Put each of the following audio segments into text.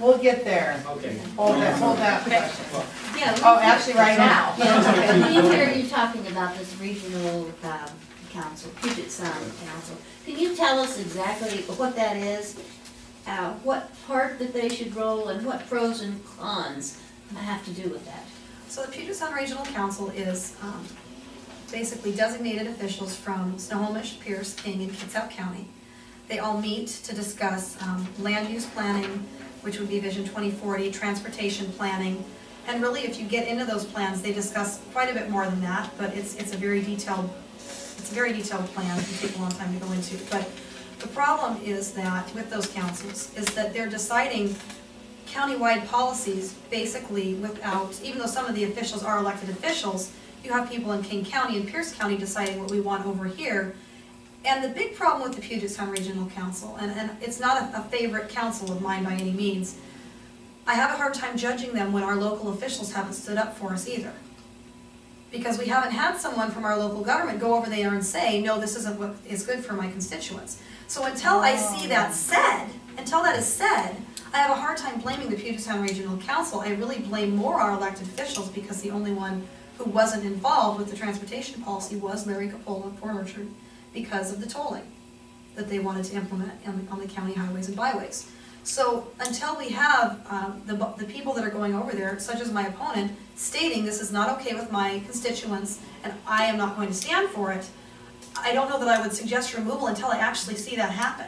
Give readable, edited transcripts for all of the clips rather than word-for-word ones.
We'll get there. Okay. Hold that question. Yeah. Oh, actually, right now. Yeah, we hear you talking about this regional council, Puget Sound Council. Can you tell us exactly what that is? What part that they should roll and what pros and cons have to do with that? So the Puget Sound Regional Council is basically designated officials from Snohomish, Pierce, King, and Kitsap County. They all meet to discuss land use planning, which would be Vision 2040, transportation planning, and really if you get into those plans, they discuss quite a bit more than that, but it's a very detailed plan. It can take a long time to go into. But the problem is that with those councils is that they're deciding countywide policies basically without, even though some of the officials are elected officials, you have people in King County and Pierce County deciding what we want over here. And the big problem with the Puget Sound Regional Council, and it's not a favorite council of mine by any means, I have a hard time judging them when our local officials haven't stood up for us either. Because we haven't had someone from our local government go over there and say, no, this isn't what is good for my constituents. So until I see that said, until that is said, I have a hard time blaming the Puget Sound Regional Council. I really blame more our elected officials because the only one who wasn't involved with the transportation policy was Larry Capola of Port Orchard because of the tolling that they wanted to implement on the county highways and byways. So until we have the people that are going over there, such as my opponent, stating this is not okay with my constituents and I am not going to stand for it, I don't know that I would suggest removal until I actually see that happen.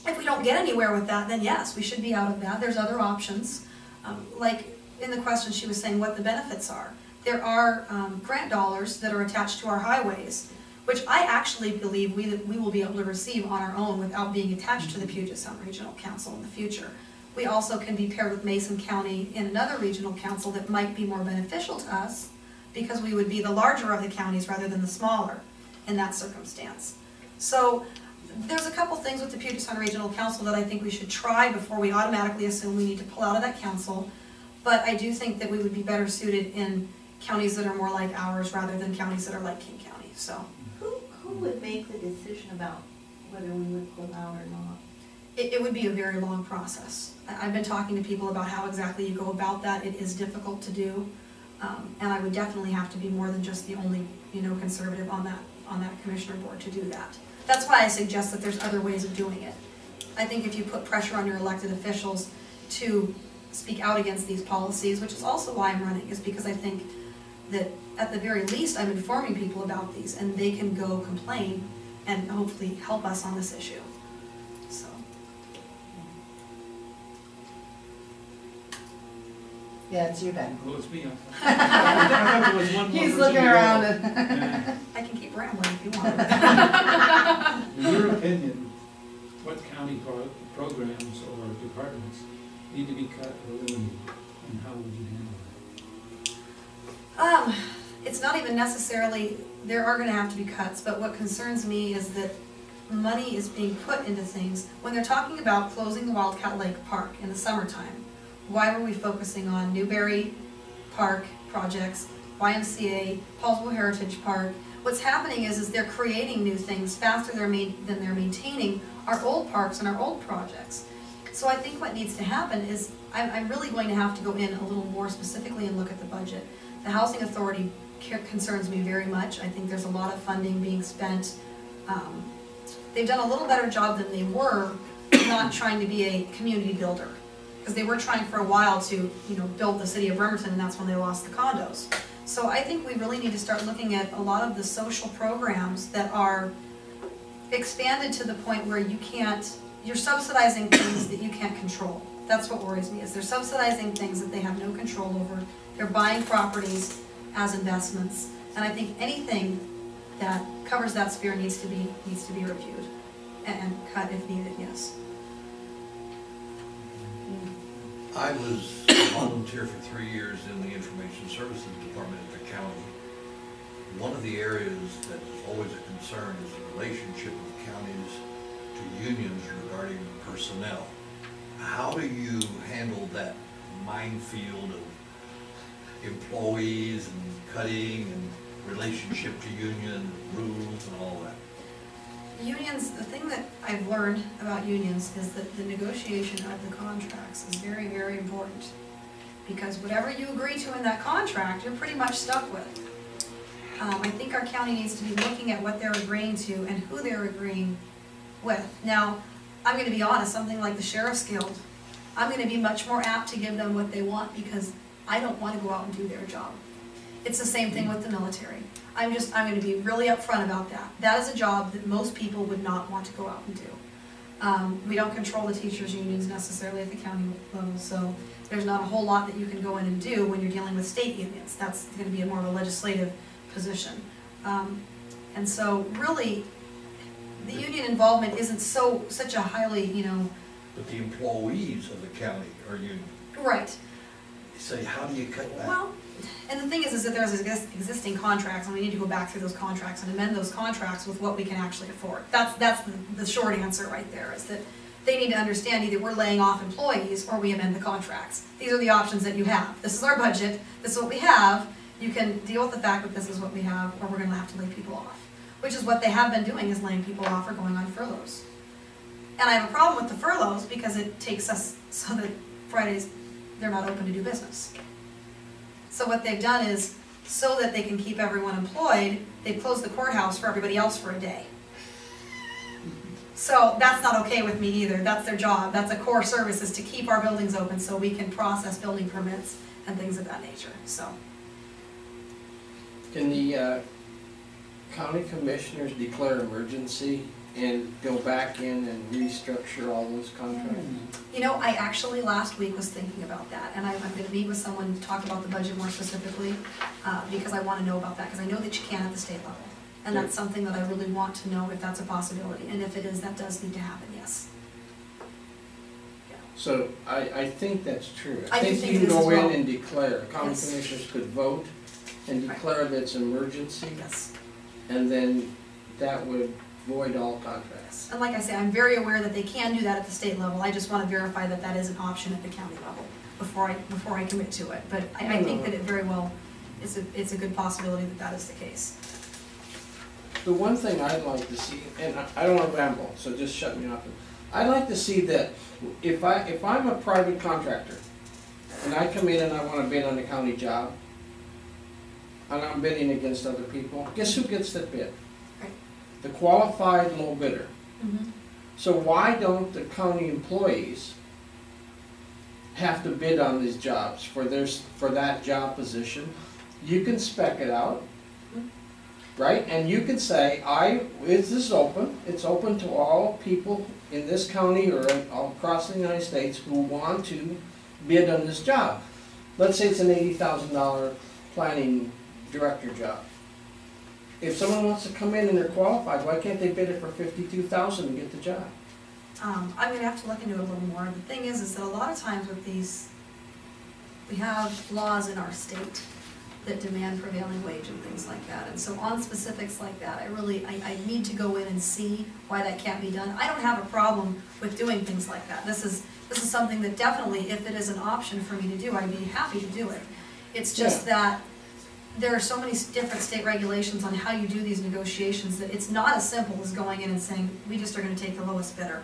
If we don't get anywhere with that, then yes, we should be out of that. There's other options. Like in the question she was saying what the benefits are. There are grant dollars that are attached to our highways, which I actually believe we will be able to receive on our own without being attached to the Puget Sound Regional Council in the future. We also can be paired with Mason County in another regional council that might be more beneficial to us because we would be the larger of the counties rather than the smaller in that circumstance. So there's a couple things with the Puget Sound Regional Council that I think we should try before we automatically assume we need to pull out of that council. But I do think that we would be better suited in counties that are more like ours rather than counties that are like King County. So Who would make the decision about whether we would pull out or not? it would be a very long process. I've been talking to people about how exactly you go about that. It is difficult to do, and I would definitely have to be more than just the only conservative on that commissioner board to do that. That's why I suggest that there's other ways of doing it. I think if you put pressure on your elected officials to speak out against these policies, which is also why I'm running, is because I think that at the very least I'm informing people about these and they can go complain and hopefully help us on this issue. So. Yeah, it's you, Ben. Well, it's me. I thought there was one more He's person looking to go. around. Yeah. I can keep rambling if you want. In your opinion, what county programs or departments need to be cut or eliminated, and how would you handle that? It's not even necessarily, there are going to have to be cuts, but what concerns me is that money is being put into things. When they're talking about closing the Wildcat Lake Park in the summertime, why were we focusing on Newberry Park projects, YMCA, Paulsville Heritage Park? What's happening is they're creating new things faster than they're maintaining our old parks and our old projects. So I think what needs to happen is I'm really going to have to go in a little more specifically and look at the budget. The Housing Authority concerns me very much. I think there's a lot of funding being spent. They've done a little better job than they were not trying to be a community builder, because they were trying for a while to build the city of Bremerton, and that's when they lost the condos. So I think we really need to start looking at a lot of the social programs that are expanded to the point where you're subsidizing things that you can't control. That's what worries me, is they're subsidizing things that they have no control over. They're buying properties as investments, and I think anything that covers that sphere needs to be reviewed and cut if needed. Yes. I was a volunteer for 3 years in the Information Services Department at the county. One of the areas that is always a concern is the relationship of counties to unions regarding personnel. How do you handle that minefield of employees and cutting and relationship to union rules and all that? Unions, the thing that I've learned about unions is that the negotiation of the contracts is very, very important. Because whatever you agree to in that contract, you're pretty much stuck with. I think our county needs to be looking at what they're agreeing to and who they're agreeing with. Now, I'm gonna be honest, something like the Sheriff's Guild, I'm gonna be much more apt to give them what they want because I don't wanna go out and do their job. It's the same thing with the military. I'm gonna be really upfront about that. That is a job that most people would not want to go out and do. We don't control the teachers' unions necessarily at the county level, so there's not a whole lot that you can go in and do when you're dealing with state unions. That's gonna be more of a legislative position. And so really, the union involvement isn't such a highly, But the employees of the county are union. right. So how do you cut that? Well, and the thing is that there's existing contracts, and we need to go back through those contracts and amend those contracts with what we can actually afford. That's the short answer right there, is that they need to understand either we're laying off employees or we amend the contracts. These are the options that you have. This is our budget, this is what we have. You can deal with the fact that this is what we have, or we're gonna have to lay people off. Which is what they have been doing, is laying people off or going on furloughs. And I have a problem with the furloughs because it takes us so that Fridays, they're not open to do business. So what they've done is, so that they can keep everyone employed, they've closed the courthouse for everybody else for a day. So that's not okay with me either. That's their job. That's a core service, is to keep our buildings open so we can process building permits and things of that nature, so. Can the county commissioners declare emergency and go back in and restructure all those contracts? You know, I actually last week was thinking about that, and I'm gonna meet with someone to talk about the budget more specifically, because I wanna know about that, because I know that you can at the state level. And that's something that I really want to know if that's a possibility, and if it is, that does need to happen, yes. So I think that's true. I do think think you it can is as go well. in and declare, county Yes. commissioners could vote and Right. declare that it's emergency, Yes. and then that would void all contracts. And like I say, I'm very aware that they can do that at the state level. I just want to verify that that is an option at the county level before I commit to it. But I think that it very well, it's a good possibility that that is the case. The one thing I'd like to see, and I don't want to ramble, so just shut me off. I'd like to see that if I'm a private contractor and I come in and I want to bid on a county job, and I'm bidding against other people, guess who gets that bid? Right. The qualified low bidder. Mm-hmm. So why don't the county employees have to bid on these jobs for that job position? You can spec it out, right? And you can say, this is open, it's open to all people in this county or all across the United States who want to bid on this job. Let's say it's an $80,000 planning director job. If someone wants to come in and they're qualified, why can't they bid it for $52,000 and get the job? I'm gonna have to look into it a little more. The thing is that a lot of times with these, we have laws in our state that demand prevailing wage and things like that. And so on specifics like that, I need to go in and see why that can't be done. I don't have a problem with doing things like that. This is something that definitely, if it is an option for me to do, I'd be happy to do it. It's just that there are so many different state regulations on how you do these negotiations that it's not as simple as going in and saying, we just are gonna take the lowest bidder.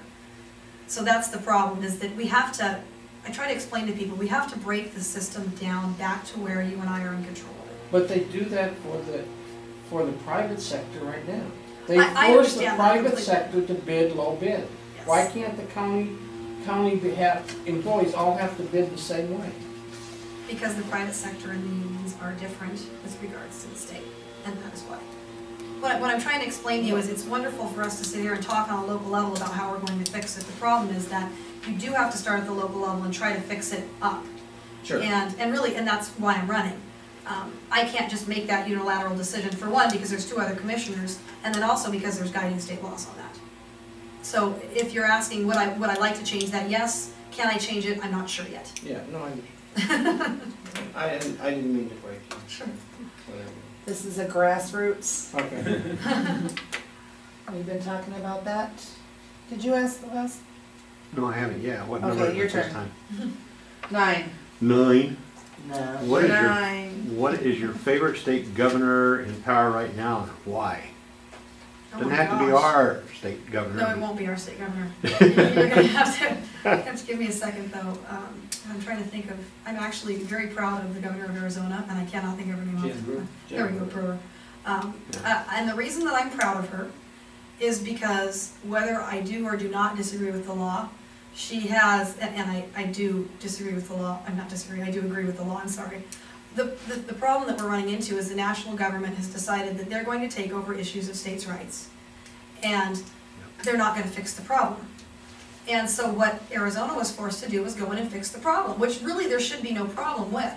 So that's the problem, is that we have to, I try to explain to people, we have to break the system down back to where you and I are in control of it. But they do that for the private sector right now. They I force the understand that private completely. sector to bid low bid. Yes. Why can't the county employees all have to bid the same way? Because the private sector and the unions are different with regards to the state, and that is why. What I'm trying to explain to you is it's wonderful for us to sit here and talk on a local level about how we're going to fix it. The problem is that you do have to start at the local level and try to fix it up. Sure. And that's why I'm running. I can't just make that unilateral decision, for one, because there's two other commissioners, and then also because there's guiding state laws on that. So if you're asking would I like to change that, yes. Can I change it? I'm not sure yet. Yeah, no, I didn't mean to break you. Sure. Whatever. This is a grassroots. Okay. We've been talking about that. Did you ask the last? No, I haven't yet. What Okay, number your is this turn. time? 9. 9. No. What is your 9. What is your favorite state governor in power right now and why? Oh Doesn't my have to be gosh. our state governor. No, it won't be our state governor. You're gonna have to give me a second, though. I'm trying to think of, I'm actually very proud of the governor of Arizona, and I cannot think of her name. Jan Brewer. There we go, Brewer. And the reason that I'm proud of her is because whether I do or do not disagree with the law, she has, and I do disagree with the law, I'm not disagreeing, I do agree with the law, I'm sorry. The problem that we're running into is the national government has decided that they're going to take over issues of states' rights. And they're not going to fix the problem. And so what Arizona was forced to do was go in and fix the problem, which really there should be no problem with.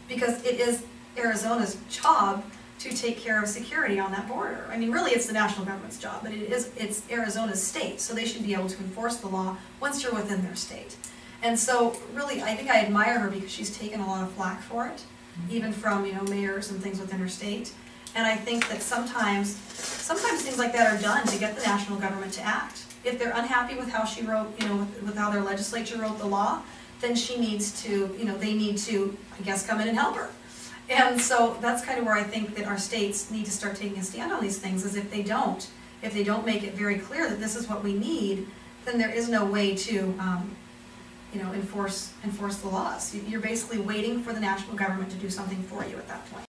Because it is Arizona's job to take care of security on that border. I mean, really it's the national government's job, but it's Arizona's state, so they should be able to enforce the law once you're within their state. And so, really, I think I admire her because she's taken a lot of flack for it, even from, mayors and things within her state. And I think that sometimes things like that are done to get the national government to act. If they're unhappy with how she wrote, with how their legislature wrote the law, then she needs to, they need to, I guess, come in and help her. And so that's kind of where I think that our states need to start taking a stand on these things, is if they don't make it very clear that this is what we need, then there is no way to, enforce the laws. You're basically waiting for the national government to do something for you at that point.